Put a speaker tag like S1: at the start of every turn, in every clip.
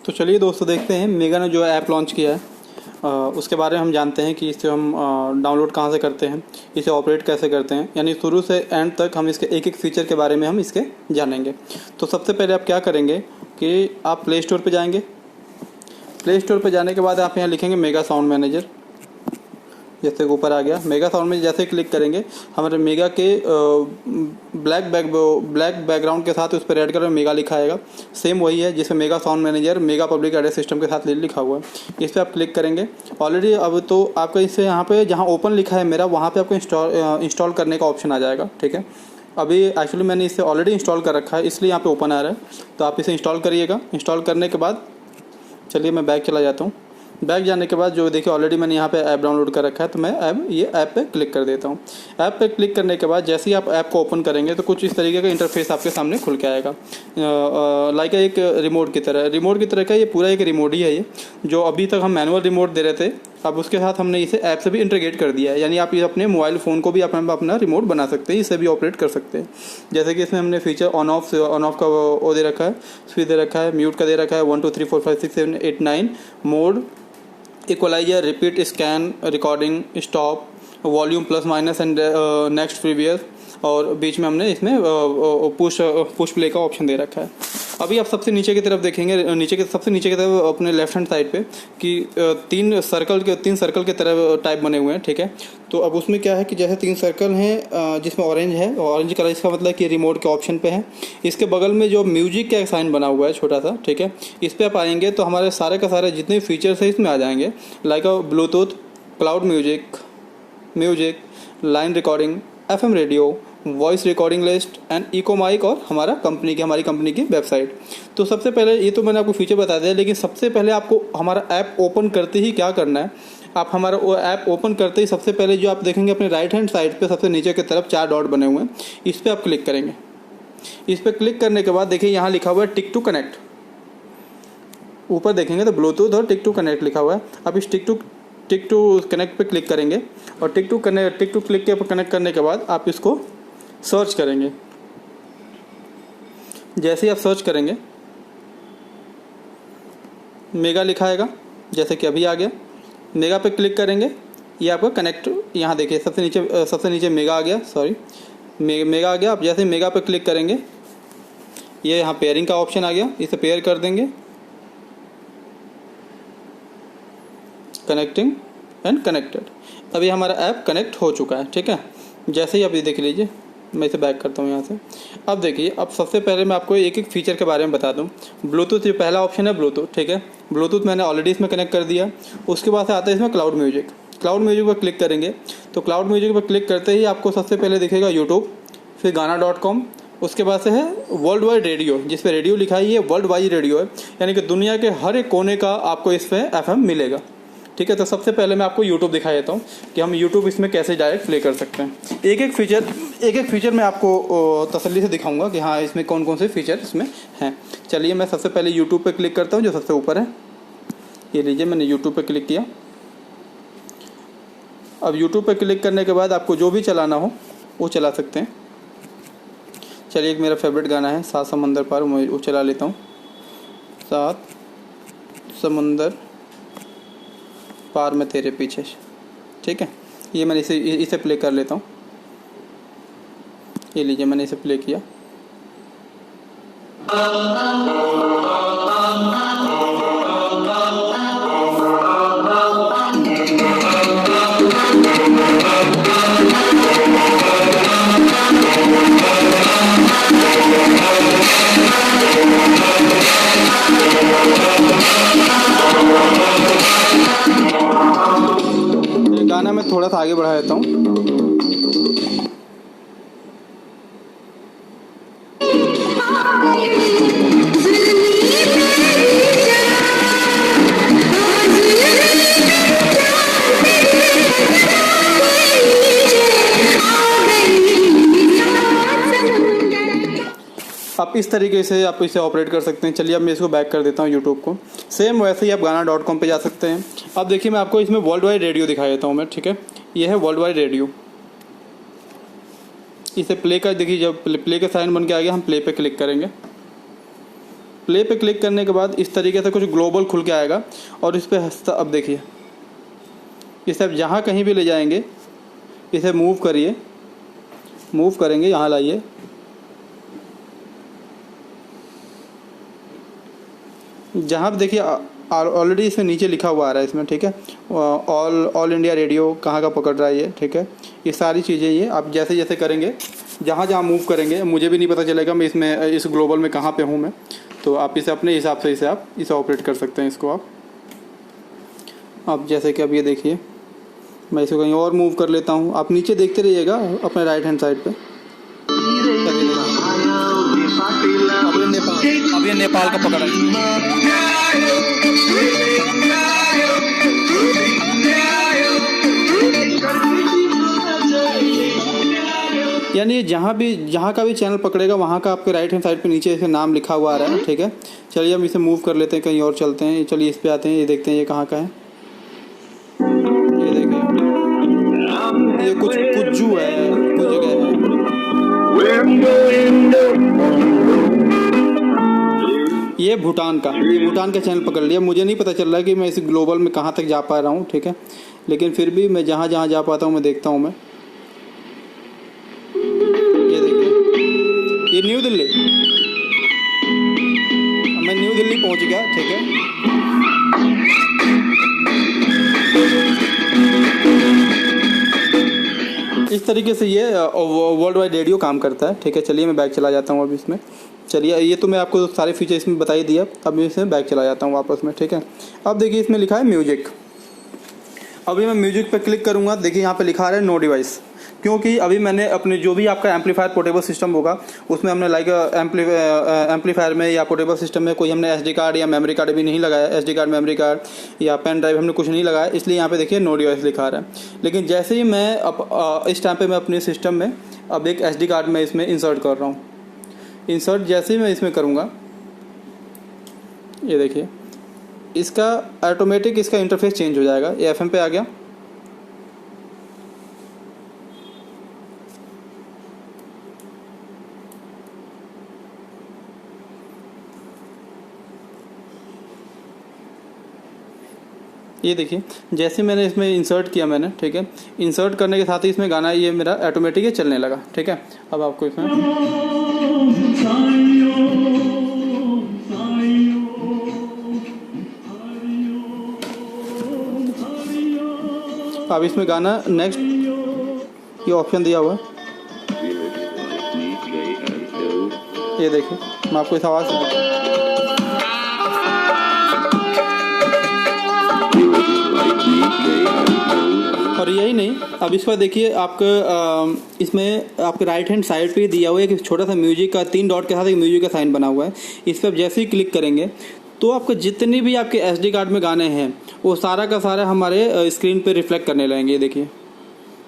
S1: तो चलिए दोस्तों देखते हैं मेगा ने जो ऐप लॉन्च किया है उसके बारे में हम जानते हैं कि इसे हम डाउनलोड कहाँ से करते हैं, इसे ऑपरेट कैसे करते हैं, यानी शुरू से एंड तक हम इसके एक एक फीचर के बारे में हम इसके जानेंगे। तो सबसे पहले आप क्या करेंगे कि आप प्ले स्टोर पे जाएंगे। प्ले स्टोर पे जाने के बाद आप यहाँ लिखेंगे मेगा साउंड मैनेजर, जैसे ऊपर आ गया। मेगा साउंड में जैसे क्लिक करेंगे हमारे मेगा के ब्लैक बैकग्राउंड के साथ उस पर रेड कलर में मेगा लिखा आएगा। सेम वही है जिसमें mega sound manager mega public address system के साथ लिखा हुआ है। इस पर आप क्लिक करेंगे। ऑलरेडी अब तो आपका इससे यहाँ पे जहाँ ओपन लिखा है मेरा, वहाँ पे आपको इंस्टॉल करने का ऑप्शन आ जाएगा। ठीक है, अभी एक्चुअली मैंने इसे ऑलरेडी इंस्टॉल कर रखा है इसलिए यहाँ पे ओपन आ रहा है। तो आप इसे इंस्टॉल करिएगा। इंस्टॉल करने के बाद चलिए मैं बैक चला जाता हूँ। बैक जाने के बाद जो देखिए ऑलरेडी मैंने यहाँ पे ऐप डाउनलोड कर रखा है, तो मैं ये ऐप पे क्लिक कर देता हूँ। ऐप पे क्लिक करने के बाद जैसे ही आप ऐप को ओपन करेंगे तो कुछ इस तरीके का इंटरफेस आपके सामने खुल के आएगा, लाइक एक रिमोट की तरह का ये पूरा एक रिमोट ही है। ये जो अभी तक हम मैनुअल रिमोट दे रहे थे, अब उसके साथ हमने इसे ऐप से भी इंटीग्रेट कर दिया है। यानी आप ये अपने मोबाइल फ़ोन को भी अपना रिमोट बना सकते हैं, इसे भी ऑपरेट कर सकते हैं। जैसे कि इसमें हमने फीचर ऑन ऑफ का वो दे रखा है, स्विच दे रखा है, म्यूट का दे रखा है, 1 2 3 4 5 6 7 8 9 mode, equaliser, repeat, scan, recording, stop, volume plus minus and next previous, और बीच में हमने इसमें पुश प्ले का ऑप्शन दे रखा है। अभी आप सबसे नीचे की तरफ देखेंगे, सबसे नीचे की तरफ अपने लेफ्ट हैंड साइड पे कि तीन सर्कल के तरह टाइप बने हुए हैं। ठीक है, तो अब उसमें क्या है कि जैसे 3 सर्कल हैं जिसमें ऑरेंज है, ऑरेंज कलर इसका मतलब कि रिमोट के ऑप्शन पे है। इसके बगल में जो म्यूजिक का एक साइन बना हुआ है छोटा सा, ठीक है, इस पर आप आएंगे तो हमारे सारे का सारे जितने फीचर्स हैं इसमें आ जाएंगे, like Bluetooth, cloud music, line recording, FM radio, voice recording list and echo mic, और हमारी कंपनी की वेबसाइट। तो सबसे पहले ये तो मैंने आपको फीचर बता दिया, लेकिन सबसे पहले आपको हमारा ऐप ओपन करते ही क्या करना है। आप हमारा वो ऐप ओपन करते ही सबसे पहले जो आप देखेंगे अपने राइट हैंड साइड पे सबसे नीचे की तरफ 4 डॉट बने हुए हैं, इस पर आप क्लिक करेंगे। इस पर क्लिक करने के बाद देखिए यहाँ लिखा हुआ है टिक टू कनेक्ट। ऊपर देखेंगे तो ब्लूटूथ और टिक टू कनेक्ट लिखा हुआ है। अब इस टिक टू कनेक्ट पे क्लिक करेंगे, और टिक टू क्लिक के कनेक्ट करने के बाद आप इसको सर्च करेंगे। जैसे ही आप सर्च करेंगे मेगा लिखा आएगा, जैसे कि अभी आ गया। मेगा पे क्लिक करेंगे, ये आपका कनेक्ट, यहाँ देखिए सबसे नीचे मेगा आ गया, सॉरी मेगा आ गया। आप जैसे मेगा पे क्लिक करेंगे ये यहाँ पेयरिंग का ऑप्शन आ गया, इसे पेयर कर देंगे, कनेक्टिंग एंड कनेक्टेड। अभी हमारा ऐप कनेक्ट हो चुका है। ठीक है, जैसे ही आप ये देख लीजिए, मैं इसे बैक करता हूँ यहाँ से। अब देखिए, अब सबसे पहले मैं आपको एक एक फीचर के बारे में बता दूँ। ब्लूटूथ, ये पहला ऑप्शन है ब्लूटूथ। ठीक है, ब्लूटूथ मैंने ऑलरेडी इसमें कनेक्ट कर दिया। उसके बाद से आता है इसमें क्लाउड म्यूजिक पर क्लिक करेंगे तो क्लाउड म्यूजिक पर क्लिक करते ही आपको सबसे पहले दिखेगा यूट्यूब, फिर गाना.com, उसके बाद से है वर्ल्ड वाइड रेडियो, जिस पे रेडियो लिखा है ये वर्ल्ड वाइड रेडियो है, यानी कि दुनिया के हर एक कोने का आपको इस पर FM मिलेगा। ठीक है, तो सबसे पहले मैं आपको YouTube दिखा देता हूँ कि हम YouTube इसमें कैसे डायरेक्ट प्ले कर सकते हैं। एक एक फीचर मैं आपको तसल्ली से दिखाऊंगा कि हाँ इसमें कौन कौन से फीचर इसमें हैं। चलिए मैं सबसे पहले YouTube पे क्लिक करता हूँ, जो सबसे ऊपर है। ये लीजिए, मैंने YouTube पे क्लिक किया। अब YouTube पे क्लिक करने के बाद आपको जो भी चलाना हो वो चला सकते हैं। चलिए, एक मेरा फेवरेट गाना है सात समंदर पार, मैं वो चला लेता हूँ। सात समंदर पार में तेरे पीछे। ठीक है, ये मैंने इसे प्ले कर लेता हूँ। ये लीजिए, मैंने इसे प्ले किया। गाना मैं थोड़ा सा आगे बढ़ा देता हूँ। आप इस तरीके से आप इसे ऑपरेट कर सकते हैं। चलिए अब मैं इसको बैक कर देता हूँ यूट्यूब को। सेम वैसे ही आप गाना.com पे जा सकते हैं। अब देखिए, मैं आपको इसमें वर्ल्ड वाइड रेडियो दिखा देता हूँ मैं। ठीक है, ये है वर्ल्ड वाइड रेडियो। इसे प्ले कर देखिए, जब प्ले का साइन बन के आ गया, हम प्ले पे क्लिक करेंगे। प्ले पे क्लिक करने के बाद इस तरीके से कुछ ग्लोबल खुल के आएगा और इस पर अब देखिए, इसे अब जहाँ कहीं भी ले जाएंगे, इसे मूव करिए, मूव करेंगे, यहाँ लाइए, जहाँ पे देखिए ऑलरेडी इसमें नीचे लिखा हुआ आ रहा है इसमें, ठीक है, ऑल इंडिया रेडियो कहाँ का पकड़ रहा है ये, ठीक है। ये सारी चीज़ें ये आप जैसे जैसे करेंगे, जहाँ जहाँ मूव करेंगे, मुझे भी नहीं पता चलेगा मैं इसमें इस ग्लोबल में कहाँ पे हूँ मैं, तो आप इसे अपने हिसाब से इसे ऑपरेट कर सकते हैं इसको आप जैसे कि अब ये देखिए, मैं इसको कहीं और मूव कर लेता हूँ, आप नीचे देखते रहिएगा अपने राइट हैंड साइड पे। अब ये नेपाल का पकड़ा है। यानी जहाँ का भी चैनल पकड़ेगा वहाँ का आपके राइट हैंड साइड पे नीचे इसका नाम लिखा हुआ आ रहा है, ठीक है। चलिए हम इसे मूव कर लेते हैं, कहीं और चलते हैं। चलिए इस पे आते हैं, ये देखते हैं ये कहाँ का है। ये देखिए, ये कुछ कुज्जू है, कुछ जगह है। ये भूटान का चैनल पकड़ लिया। मुझे नहीं पता चल रहा है कि मैं इस ग्लोबल में कहाँ तक जा पा रहा हूँ, ठीक है, लेकिन फिर भी मैं जहाँ जहाँ जा पाता हूँ मैं देखता हूँ। मैं ये देखिए, ये न्यू दिल्ली, मैं न्यू दिल्ली पहुँच गया, ठीक है। इस तरीके से ये वर्ल्ड वाइड रेडियो काम करता है, ठीक है। चलिए मैं बैक चला जाता हूँ अब इसमें। चलिए ये तो मैं आपको सारे फीचर इसमें बता ही दिया, अब मैं इसमें बैक चला जाता हूँ वापस में, ठीक है। अब देखिए इसमें लिखा है म्यूजिक। अभी मैं म्यूजिक पे क्लिक करूँगा, देखिए यहाँ पे लिखा है नो डिवाइस, क्योंकि अभी मैंने अपने जो भी आपका एम्पलीफायर पोर्टेबल सिस्टम होगा उसमें हमने लाइक एम्पलीफायर में या पोर्टेबल सिस्टम में कोई हमने SD कार्ड या मेमोरी कार्ड भी नहीं लगाया, SD कार्ड, मेमोरी कार्ड या पेन ड्राइव हमने कुछ नहीं लगाया, इसलिए यहाँ पे देखिए नो डिवाइस लिखा रहा है। लेकिन जैसे ही मैं अब इस टाइम पे मैं अपने सिस्टम में अब एक SD कार्ड में इसमें इंसर्ट कर रहा हूँ। इंसर्ट जैसे ही मैं इसमें करूँगा, ये देखिए इसका ऑटोमेटिक इसका इंटरफेस चेंज हो जाएगा। ये FM पे आ गया। ये देखिए जैसे मैंने इसमें इंसर्ट किया मैंने, ठीक है, इंसर्ट करने के साथ ही इसमें गाना ये मेरा ऑटोमेटिक चलने लगा, ठीक है। अब आपको इसमें अब इसमें गाना नेक्स्ट ये ऑप्शन दिया हुआ है, ये देखिए मैं आपको इस आवाज़ से और यही नहीं, अब इस पर देखिए आपका इसमें आपके राइट हैंड साइड पे दिया हुआ है कि छोटा सा म्यूजिक का 3 डॉट के साथ एक म्यूजिक का साइन बना हुआ है। इस पर जैसे ही क्लिक करेंगे तो आपको जितने भी आपके SD कार्ड में गाने हैं वो सारा का सारा हमारे स्क्रीन पे रिफ्लेक्ट करने लगेंगे। ये देखिए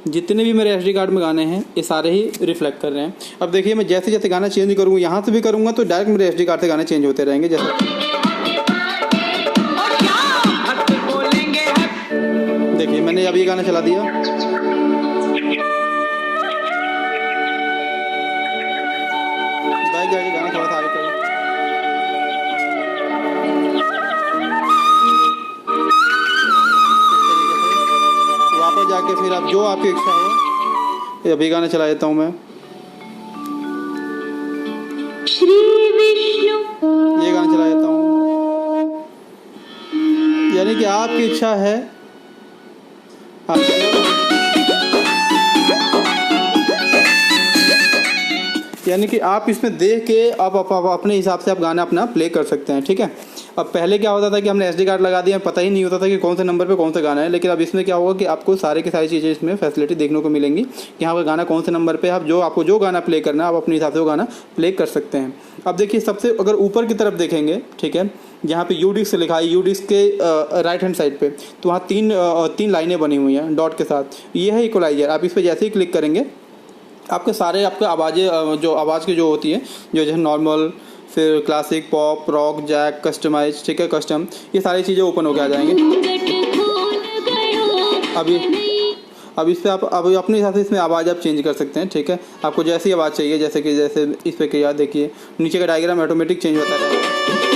S1: जितने भी मेरे SD कार्ड में गाने हैं ये सारे ही रिफ्लेक्ट कर रहे हैं। अब देखिए मैं जैसे जैसे गाना चेंज करूँगा, यहाँ से भी करूँगा तो डायरेक्ट मेरे SD कार्ड से गाने चेंज होते रहेंगे। जैसे देखिए मैंने अब ये गाना चला दिया, बैक जाके गाना थोड़ा सा आगे करें। वापस जाके फिर आप जो आपकी इच्छा हो, अभी गाना चला देता हूँ मैं, श्री विष्णु, ये गाना चला देता हूँ। यानी कि आपकी इच्छा है यानी कि आप इसमें देख के आप अपने हिसाब से आप गाना अपना प्ले कर सकते हैं, ठीक है। अब पहले क्या होता था कि हमने SD कार्ड लगा दिया, पता ही नहीं होता था कि कौन से नंबर पे कौन सा गाना है, लेकिन अब इसमें क्या होगा कि आपको सारे की सारी चीज़ें इसमें फैसिलिटी देखने को मिलेंगी कि यहाँ पर गाना कौन से नंबर पे आप आपको जो गाना प्ले करना है आप अपने हिसाब से वो गाना प्ले कर सकते हैं। अब देखिए सबसे अगर ऊपर की तरफ देखेंगे, ठीक है, यहाँ पे यूडिस्क लिखा है, यूडिस्क के राइट हैंड साइड पे तो वहाँ तीन लाइनें बनी हुई हैं डॉट के साथ, ये है इक्वलाइजर। आप इस पर जैसे ही क्लिक करेंगे आपके सारे आपके आवाज़ें जो आवाज़ की जो होती है जो जैसे नॉर्मल, फिर classic, pop, rock, jack, customise, ठीक है, कस्टम, ये सारी चीज़ें ओपन होकर आ जाएंगे। अब इस पर आप अब अपने हिसाब से इसमें आवाज़ आप चेंज कर सकते हैं, ठीक है। आपको जैसी आवाज़ चाहिए, जैसे इस पर किया देखिए नीचे का डायग्राम ऑटोमेटिक चेंज होता है।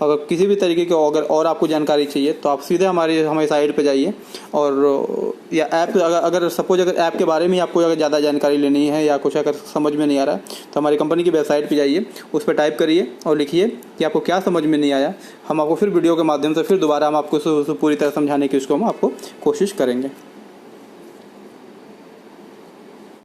S1: अगर किसी भी तरीके की अगर और आपको जानकारी चाहिए तो आप सीधे हमारी साइट पे जाइए, और या ऐप अगर सपोज अगर ऐप के बारे में आपको अगर ज़्यादा जानकारी लेनी है या कुछ अगर समझ में नहीं आ रहा है तो हमारी कंपनी की वेबसाइट पे जाइए, उस पर टाइप करिए और लिखिए कि आपको क्या समझ में नहीं आया। हम आपको फिर वीडियो के माध्यम से फिर दोबारा हम आपको पूरी तरह समझाने की उसको हम आपको कोशिश करेंगे।